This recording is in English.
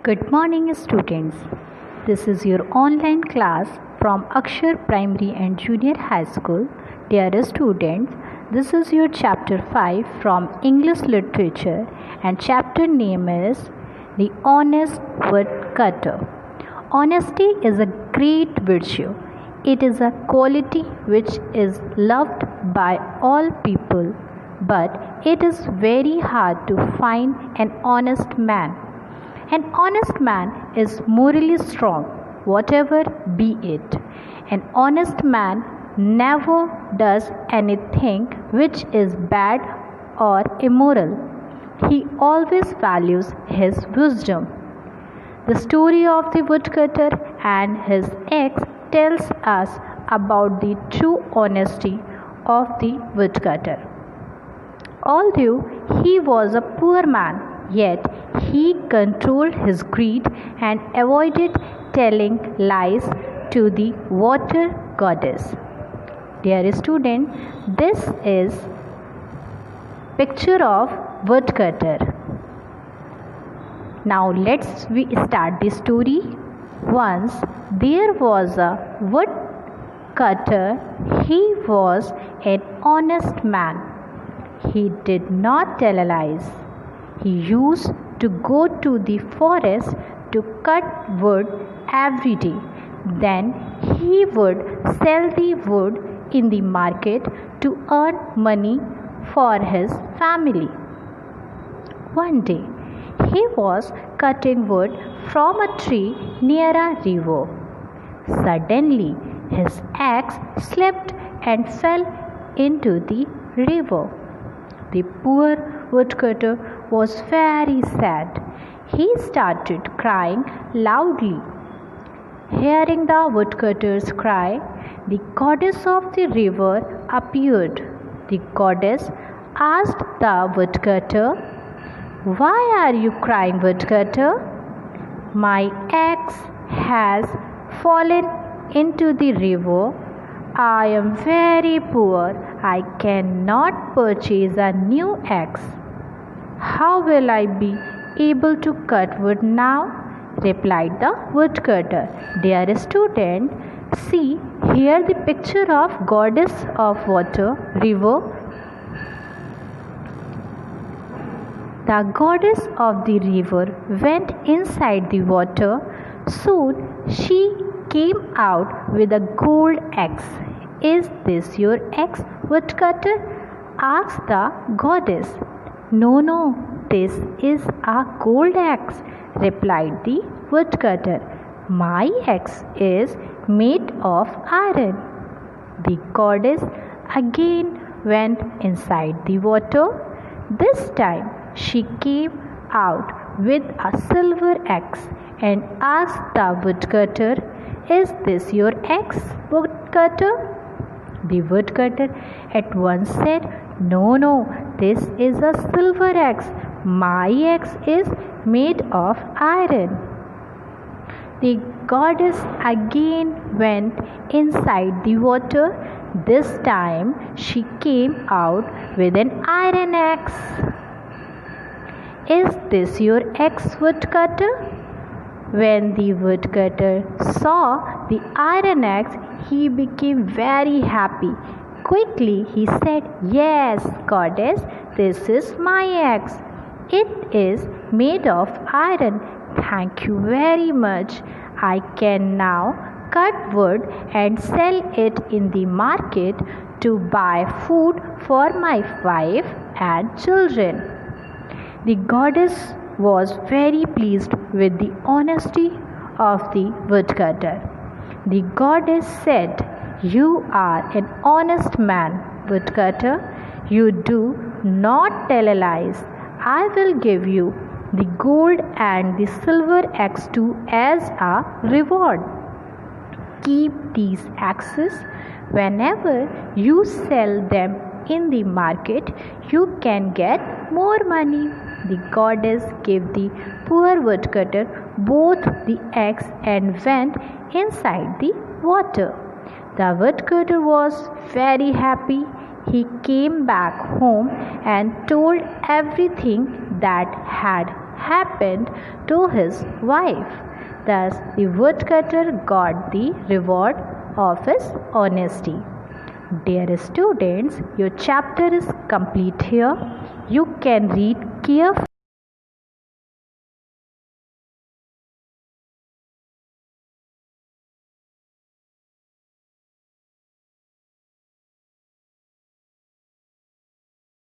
Good morning, students. This is your online class from Akshar Primary and Junior High School. Dear students, this is your chapter 5 from English Literature, and chapter name is The Honest Woodcutter. Honesty is a great virtue. It is a quality which is loved by all people, but it is very hard to find an honest man. An honest man is morally strong, whatever be it. An honest man never does anything which is bad or immoral. He always values his wisdom. The story of the woodcutter and his axe tells us about the true honesty of the woodcutter. Although he was a poor man, yet he controlled his greed and avoided telling lies to the water goddess. Dear student, this is picture of woodcutter. Now let's start the story. Once there was a woodcutter. He was an honest man. He did not tell lies. He used to go to the forest to cut wood every day. Then he would sell the wood in the market to earn money for his family. One day, he was cutting wood from a tree near a river. Suddenly, his axe slipped and fell into the river. The poor woodcutter was very sad. He started crying loudly. Hearing the woodcutter's cry, the goddess of the river appeared. The goddess asked the woodcutter, "Why are you crying, woodcutter?" "My axe has fallen into the river. I am very poor. I cannot purchase a new axe. How will I be able to cut wood now?" replied the woodcutter. Dear student, see here the picture of goddess of water, river. The goddess of the river went inside the water. Soon she came out with a gold axe. "Is this your axe, woodcutter?" asked the goddess. No, this is a gold axe," replied the woodcutter. "My axe is made of iron." The goddess again went inside the water. This time she came out with a silver axe and asked the woodcutter, "Is this your axe, woodcutter?" The woodcutter at once said, No, this is a silver axe. My axe is made of iron." The goddess again went inside the water. This time she came out with an iron axe. "Is this your axe, woodcutter?" When the woodcutter saw the iron axe, he became very happy. Quickly he said, "Yes, goddess, this is my axe. It is made of iron. Thank you very much. I can now cut wood and sell it in the market to buy food for my wife and children." The goddess was very pleased with the honesty of the woodcutter. The goddess said, "You are an honest man, woodcutter. You do not tell lies. I will give you the gold and the silver axe too as a reward. Keep these axes. Whenever you sell them in the market, you can get more money." The goddess gave the poor woodcutter both the axe and went inside the water. The woodcutter was very happy. he came back home and told everything that had happened to his wife. Thus, the woodcutter got the reward of his honesty. Dear students, your chapter is complete here. You can read carefully